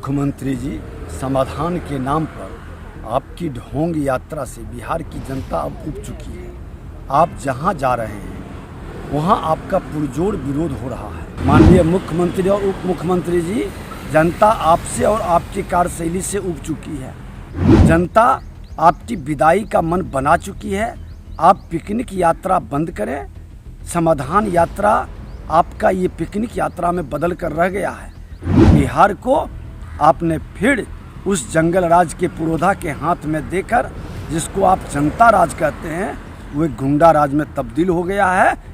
मुख्यमंत्री जी, समाधान के नाम पर आपकी ढोंग यात्रा से बिहार की जनता अब उब चुकी है। आप जहां जा रहे हैं वहां आपका पुरजोर विरोध हो रहा है। माननीय मुख्यमंत्री और उप मुख्यमंत्री जी, जनता आपसे और आपकी कार्यशैली से उब चुकी है। जनता आपकी विदाई का मन बना चुकी है। आप पिकनिक यात्रा बंद करें। समाधान यात्रा आपका ये पिकनिक यात्रा में बदल कर रह गया है। बिहार को आपने फिर उस जंगल राज के पुरोधा के हाथ में देकर, जिसको आप जनता राज कहते हैं, वो एक गुंडा राज में तब्दील हो गया है।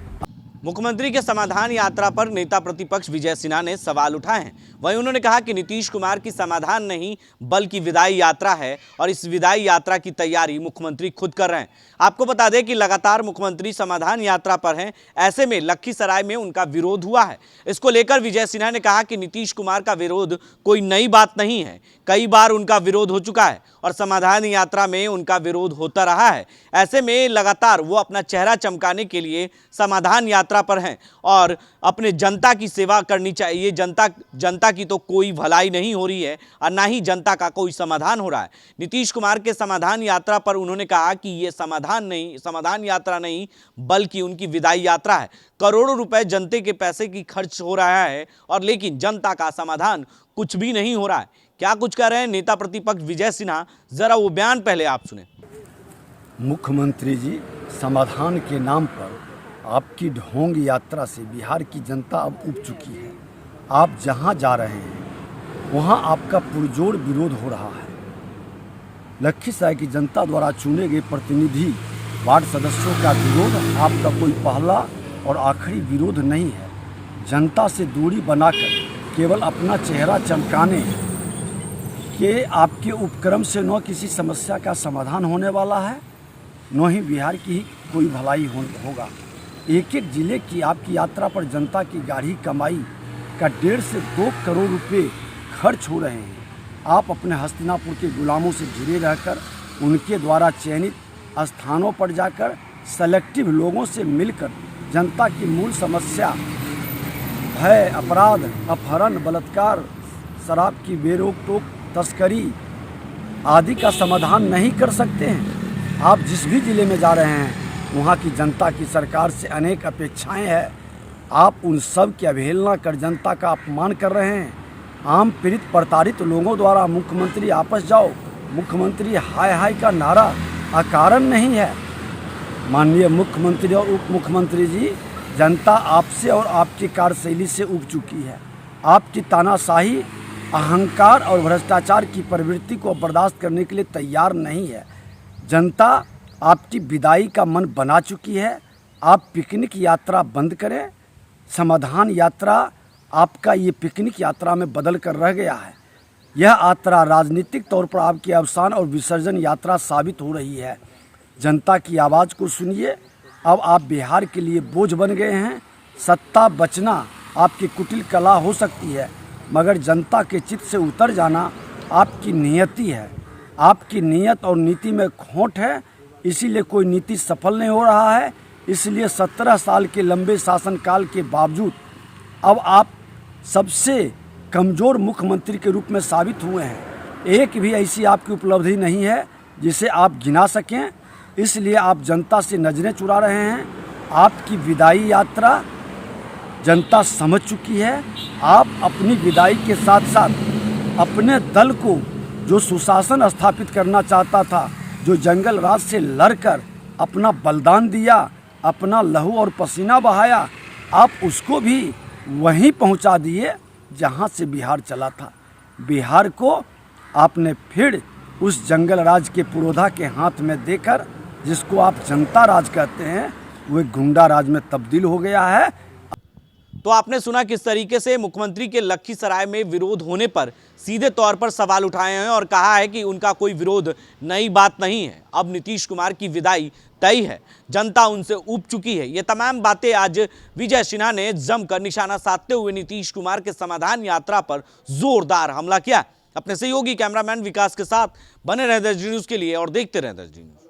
मुख्यमंत्री के समाधान यात्रा पर नेता प्रतिपक्ष विजय सिन्हा ने सवाल उठाए हैं। वहीं उन्होंने कहा कि नीतीश कुमार की समाधान नहीं बल्कि विदाई यात्रा है और इस विदाई यात्रा की तैयारी मुख्यमंत्री खुद कर रहे हैं। आपको बता दें कि लगातार मुख्यमंत्री समाधान यात्रा पर हैं। ऐसे में लखीसराय में उनका विरोध हुआ है। इसको लेकर विजय सिन्हा ने कहा कि नीतीश कुमार का विरोध कोई नई बात नहीं है, कई बार उनका विरोध हो चुका है और समाधान यात्रा में उनका विरोध होता रहा है। ऐसे में लगातार वो अपना चेहरा चमकाने के लिए समाधान यात्रा पर हैं और अपने जनता की सेवा करनी चाहिए। जनता की तो कोई भलाई नहीं हो रही है और ना ही जनता का कोई समाधान हो रहा है। नीतीश कुमार के समाधान यात्रा पर उन्होंने कहा कि ये समाधान यात्रा नहीं बल्कि उनकी विदाई यात्रा है। करोड़ों रुपए जनता के पैसे की खर्च हो रहा है और लेकिन जनता का समाधान कुछ भी नहीं हो रहा है। क्या कुछ कह रहे हैं नेता प्रतिपक्ष विजय सिन्हा, जरा वो बयान पहले आप सुने। मुख्यमंत्री जी, समाधान के नाम पर आपकी ढोंग यात्रा से बिहार की जनता अब उब चुकी है। आप जहां जा रहे हैं वहां आपका पुरजोर विरोध हो रहा है। लखीसराय की जनता द्वारा चुने गए प्रतिनिधि वार्ड सदस्यों का विरोध आपका कोई पहला और आखिरी विरोध नहीं है। जनता से दूरी बनाकर केवल अपना चेहरा चमकाने के आपके उपक्रम से न किसी समस्या का समाधान होने वाला है, न ही बिहार की कोई भलाई होगा। एक एक जिले की आपकी यात्रा पर जनता की गाढ़ी कमाई का 1.5 से 2 करोड़ रुपए खर्च हो रहे हैं। आप अपने हस्तिनापुर के गुलामों से जुड़े रहकर उनके द्वारा चयनित स्थानों पर जाकर सेलेक्टिव लोगों से मिलकर जनता की मूल समस्या भय, अपराध, अपहरण, बलात्कार, शराब की बेरोक-टोक, तस्करी आदि का समाधान नहीं कर सकते हैं। आप जिस भी जिले में जा रहे हैं वहाँ की जनता की सरकार से अनेक अपेक्षाएं हैं। आप उन सब की अवहेलना कर जनता का अपमान कर रहे हैं। आम पीड़ित प्रताड़ित लोगों द्वारा मुख्यमंत्री आपस जाओ, मुख्यमंत्री हाय हाय का नारा अकारण नहीं है। माननीय मुख्यमंत्री और उप मुख्यमंत्री जी, जनता आपसे और आपकी कार्यशैली से उब चुकी है। आपकी तानाशाही, अहंकार और भ्रष्टाचार की प्रवृत्ति को बर्दाश्त करने के लिए तैयार नहीं है। जनता आपकी विदाई का मन बना चुकी है। आप पिकनिक यात्रा बंद करें। समाधान यात्रा आपका ये पिकनिक यात्रा में बदल कर रह गया है। यह यात्रा राजनीतिक तौर पर आपकी अवसान और विसर्जन यात्रा साबित हो रही है। जनता की आवाज़ को सुनिए। अब आप बिहार के लिए बोझ बन गए हैं। सत्ता बचना आपकी कुटिल कला हो सकती है, मगर जनता के चित्त से उतर जाना आपकी नियति है। आपकी नियत और नीति में खोट है, इसीलिए कोई नीति सफल नहीं हो रहा है। इसलिए 17 साल के लंबे शासनकाल के बावजूद अब आप सबसे कमज़ोर मुख्यमंत्री के रूप में साबित हुए हैं। एक भी ऐसी आपकी उपलब्धि नहीं है जिसे आप गिना सकें। इसलिए आप जनता से नज़रें चुरा रहे हैं। आपकी विदाई यात्रा जनता समझ चुकी है। आप अपनी विदाई के साथ साथ अपने दल को, जो सुशासन स्थापित करना चाहता था, जो जंगल राज से लड़कर अपना बलिदान दिया, अपना लहू और पसीना बहाया, आप उसको भी वहीं पहुंचा दिए जहां से बिहार चला था। बिहार को आपने फिर उस जंगल राज के पुरोधा के हाथ में देकर, जिसको आप जनता राज कहते हैं, वो एक गुंडा राज में तब्दील हो गया है। तो आपने सुना किस तरीके से मुख्यमंत्री के लखीसराय में विरोध होने पर सीधे तौर पर सवाल उठाए हैं और कहा है कि उनका कोई विरोध नई बात नहीं है। अब नीतीश कुमार की विदाई तय है, जनता उनसे उब चुकी है। ये तमाम बातें आज विजय सिन्हा ने जमकर निशाना साधते हुए नीतीश कुमार के समाधान यात्रा पर जोरदार हमला किया। अपने सहयोगी कैमरामैन विकास के साथ बने रहे दर्ज न्यूज के लिए और देखते रहे दर्ज न्यूज।